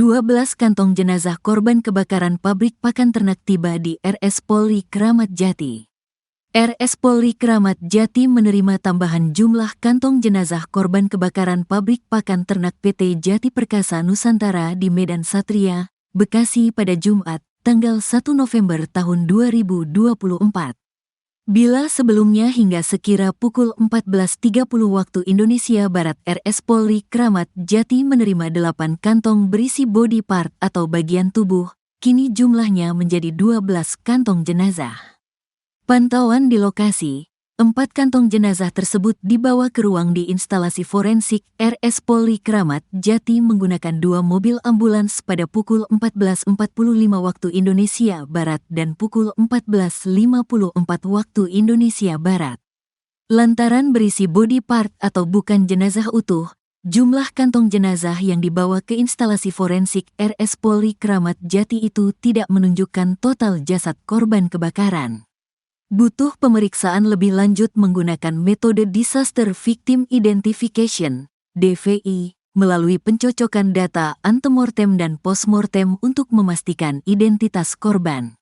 12 kantong jenazah korban kebakaran pabrik pakan ternak tiba di RS Polri Kramat Jati. RS Polri Kramat Jati menerima tambahan jumlah kantong jenazah korban kebakaran pabrik pakan ternak PT Jati Perkasa Nusantara di Medan Satria, Bekasi pada Jumat, tanggal 1 November tahun 2024. Bila sebelumnya hingga sekira pukul 14.30 waktu Indonesia Barat RS Polri Kramat Jati menerima 8 kantong berisi body part atau bagian tubuh, kini jumlahnya menjadi 12 kantong jenazah. Pantauan di lokasi, 4 kantong jenazah tersebut dibawa ke ruang di instalasi forensik RS Polri Kramat Jati menggunakan 2 mobil ambulans pada pukul 14.45 waktu Indonesia Barat dan pukul 14.54 waktu Indonesia Barat. Lantaran berisi body part atau bukan jenazah utuh, jumlah kantong jenazah yang dibawa ke instalasi forensik RS Polri Kramat Jati itu tidak menunjukkan total jasad korban kebakaran. Butuh pemeriksaan lebih lanjut menggunakan metode Disaster Victim Identification, DVI, melalui pencocokan data antemortem dan postmortem untuk memastikan identitas korban.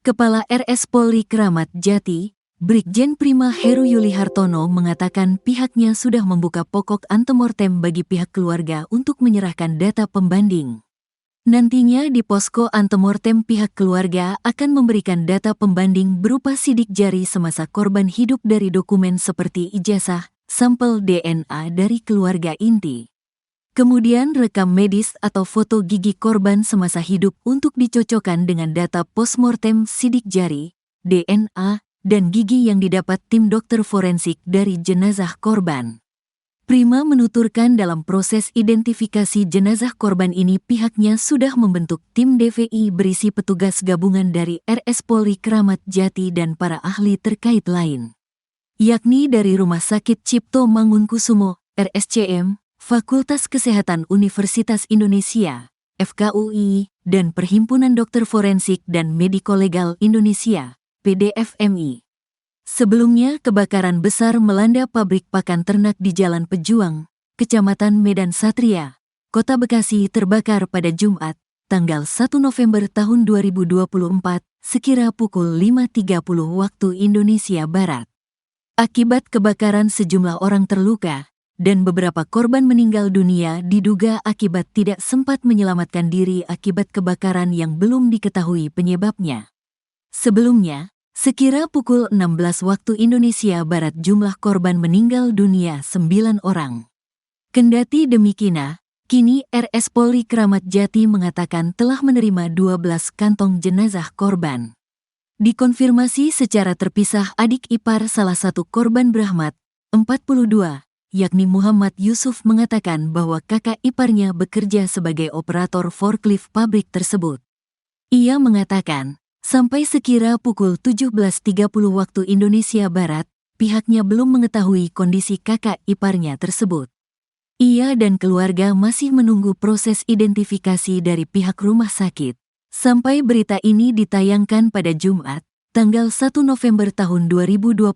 Kepala RS Polri Kramat Jati, Brigjen Prima Heru Yuli Hartono mengatakan pihaknya sudah membuka pokok antemortem bagi pihak keluarga untuk menyerahkan data pembanding. Nantinya di posko antemortem pihak keluarga akan memberikan data pembanding berupa sidik jari semasa korban hidup dari dokumen seperti ijazah, sampel DNA dari keluarga inti. Kemudian rekam medis atau foto gigi korban semasa hidup untuk dicocokkan dengan data postmortem sidik jari, DNA, dan gigi yang didapat tim dokter forensik dari jenazah korban. Prima menuturkan dalam proses identifikasi jenazah korban ini pihaknya sudah membentuk tim DVI berisi petugas gabungan dari RS Polri Kramat Jati dan para ahli terkait lain, yakni dari Rumah Sakit Cipto Mangunkusumo, RSCM, Fakultas Kesehatan Universitas Indonesia, FKUI, dan Perhimpunan Dokter Forensik dan Mediko-Legal Indonesia, PDFMI. Sebelumnya kebakaran besar melanda pabrik pakan ternak di Jalan Pejuang, Kecamatan Medan Satria, Kota Bekasi terbakar pada Jumat, tanggal 1 November tahun 2024, sekira pukul 5.30 waktu Indonesia Barat. Akibat kebakaran sejumlah orang terluka, dan beberapa korban meninggal dunia diduga akibat tidak sempat menyelamatkan diri akibat kebakaran yang belum diketahui penyebabnya. Sebelumnya, sekira pukul 16 waktu Indonesia Barat jumlah korban meninggal dunia 9 orang. Kendati demikian, kini RS Polri Kramat Jati mengatakan telah menerima 12 kantong jenazah korban. Dikonfirmasi secara terpisah adik ipar salah satu korban Brahmat, 42, yakni Muhammad Yusuf mengatakan bahwa kakak iparnya bekerja sebagai operator forklift pabrik tersebut. Ia mengatakan, sampai sekira pukul 17.30 waktu Indonesia Barat, pihaknya belum mengetahui kondisi kakak iparnya tersebut. Ia dan keluarga masih menunggu proses identifikasi dari pihak rumah sakit. Sampai berita ini ditayangkan pada Jumat, tanggal 1 November tahun 2024,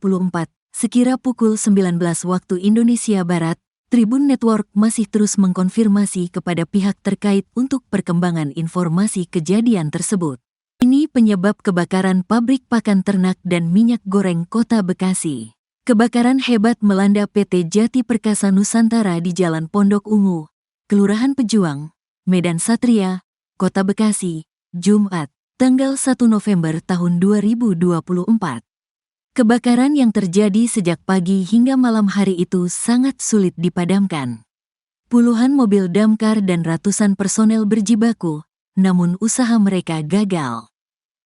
sekira pukul 19 waktu Indonesia Barat, Tribun Network masih terus mengkonfirmasi kepada pihak terkait untuk perkembangan informasi kejadian tersebut. Ini penyebab kebakaran pabrik pakan ternak dan minyak goreng Kota Bekasi. Kebakaran hebat melanda PT Jati Perkasa Nusantara di Jalan Pondok Ungu, Kelurahan Pejuang, Medan Satria, Kota Bekasi, Jumat, tanggal 1 November tahun 2024. Kebakaran yang terjadi sejak pagi hingga malam hari itu sangat sulit dipadamkan. Puluhan mobil damkar dan ratusan personel berjibaku, namun usaha mereka gagal.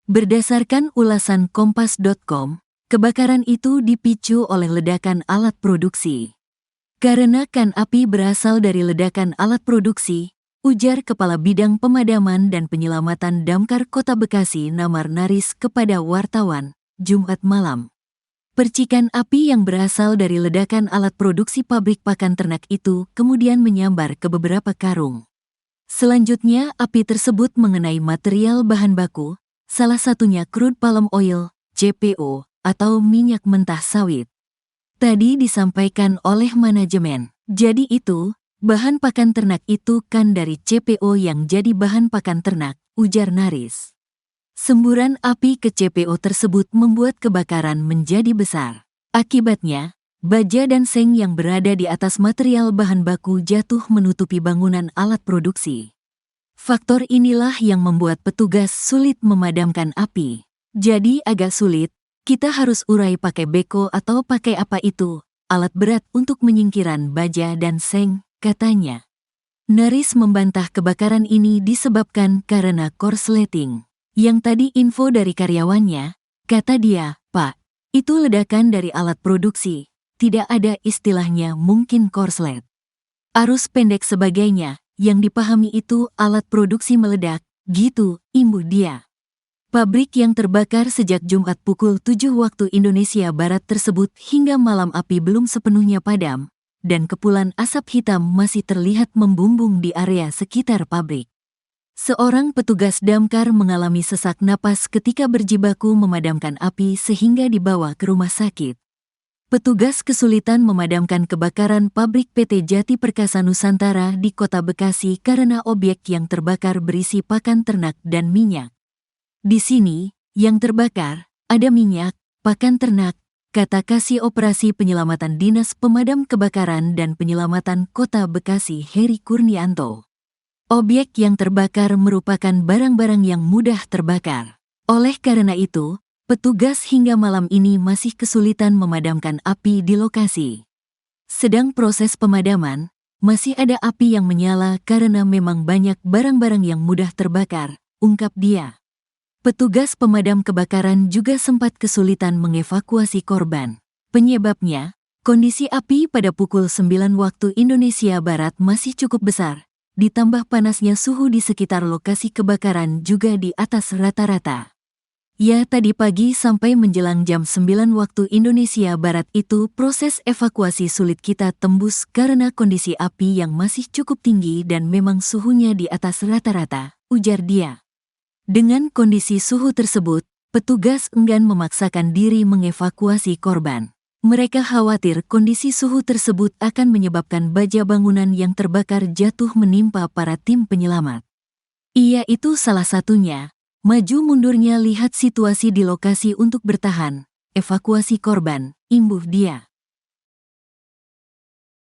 Berdasarkan ulasan Kompas.com, kebakaran itu dipicu oleh ledakan alat produksi. Karena kan api berasal dari ledakan alat produksi, ujar Kepala Bidang Pemadaman dan Penyelamatan Damkar Kota Bekasi Namar Naris kepada wartawan, Jumat malam. Percikan api yang berasal dari ledakan alat produksi pabrik pakan ternak itu kemudian menyambar ke beberapa karung. Selanjutnya, api tersebut mengenai material bahan baku, salah satunya crude palm oil, CPO, atau minyak mentah sawit. Tadi disampaikan oleh manajemen. Jadi itu, Bahan pakan ternak itu kan dari CPO yang jadi bahan pakan ternak, ujar Naris. Semburan api ke CPO tersebut membuat kebakaran menjadi besar. Akibatnya, baja dan seng yang berada di atas material bahan baku jatuh menutupi bangunan alat produksi. Faktor inilah yang membuat petugas sulit memadamkan api. Jadi agak sulit, kita harus urai pakai beko atau pakai apa itu, alat berat untuk menyingkiran baja dan seng, katanya. Naris membantah kebakaran ini disebabkan karena korsleting. Yang tadi info dari karyawannya, kata dia, "Pak, itu ledakan dari alat produksi, tidak ada istilahnya mungkin korslet. Arus pendek sebagainya, yang dipahami itu alat produksi meledak, gitu," imbuh dia. Pabrik yang terbakar sejak Jumat pukul 7 waktu Indonesia Barat tersebut hingga malam api belum sepenuhnya padam, dan kepulan asap hitam masih terlihat membumbung di area sekitar pabrik. Seorang petugas damkar mengalami sesak napas ketika berjibaku memadamkan api sehingga dibawa ke rumah sakit. Petugas kesulitan memadamkan kebakaran pabrik PT Jati Perkasa Nusantara di Kota Bekasi karena objek yang terbakar berisi pakan ternak dan minyak. Di sini, yang terbakar, ada minyak, pakan ternak, kata Kasih Operasi Penyelamatan Dinas Pemadam Kebakaran dan Penyelamatan Kota Bekasi Heri Kurnianto. Objek yang terbakar merupakan barang-barang yang mudah terbakar. Oleh karena itu, petugas hingga malam ini masih kesulitan memadamkan api di lokasi. Sedang proses pemadaman, masih ada api yang menyala karena memang banyak barang-barang yang mudah terbakar, ungkap dia. Petugas pemadam kebakaran juga sempat kesulitan mengevakuasi korban. Penyebabnya, kondisi api pada pukul 9 waktu Indonesia Barat masih cukup besar. Ditambah panasnya suhu di sekitar lokasi kebakaran juga di atas rata-rata. Ya, tadi pagi sampai menjelang jam 9 waktu Indonesia Barat itu proses evakuasi sulit kita tembus karena kondisi api yang masih cukup tinggi dan memang suhunya di atas rata-rata, ujar dia. Dengan kondisi suhu tersebut, petugas enggan memaksakan diri mengevakuasi korban. Mereka khawatir kondisi suhu tersebut akan menyebabkan baja bangunan yang terbakar jatuh menimpa para tim penyelamat. Ia itu salah satunya. Maju mundurnya lihat situasi di lokasi untuk bertahan, evakuasi korban, imbuh dia.